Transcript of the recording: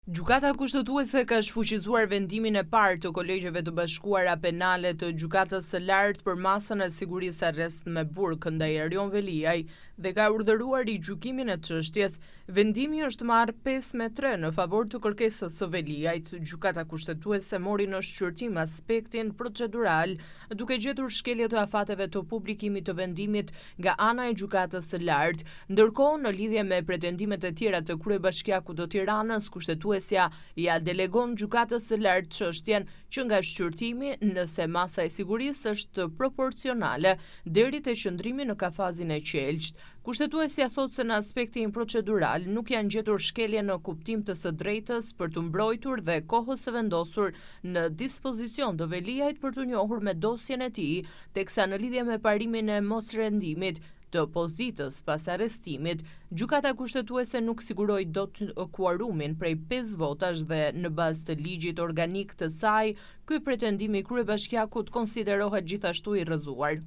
Gjykata kushtetuese ka shfuqizuar vendimin e parë të kolegjeve të bashkuara penale të Gjykatës së Lartë për masën e sigurisë arrest me burg ndaj Erion Veliaj dhe ka urdhëruar rigjykimin e çështjes. Vendimi është marrë 5-3 në favor të kërkesës së Veliajt. Gjykata kushtetuese mori në shqyrtim aspektin procedural, duke gjetur shkelje të afateve të publikimit të vendimit nga ana e Gjykatës së Lartë, ndërkohë në lidhje me pretendimet e tjera të kryebashkiakut të Tiranës, kushtetuesja ja delegon Gjykatës së Lartë çështjen që nga shqyrtimi nëse masa e sigurisë është proporcionale deri te qëndrimi në kafazin e qelçt. Kushtetuesja thotë se në aspektin procedural nuk janë gjetur shkelje në kuptim të së drejtës për të mbrojtur dhe kohës së vendosur në dispozicion të Veliajt për të njohur me dosjen e tij, teksa në lidhje me parimin e mosrendimit të pozitës pas arrestimit, Gjykata kushtetuese nuk siguroi dot kuorumin prej 5 votash dhe në bazë të ligjit organik të saj, ky pretendim i kryebashkiakut konsiderohet gjithashtu i rrëzuar.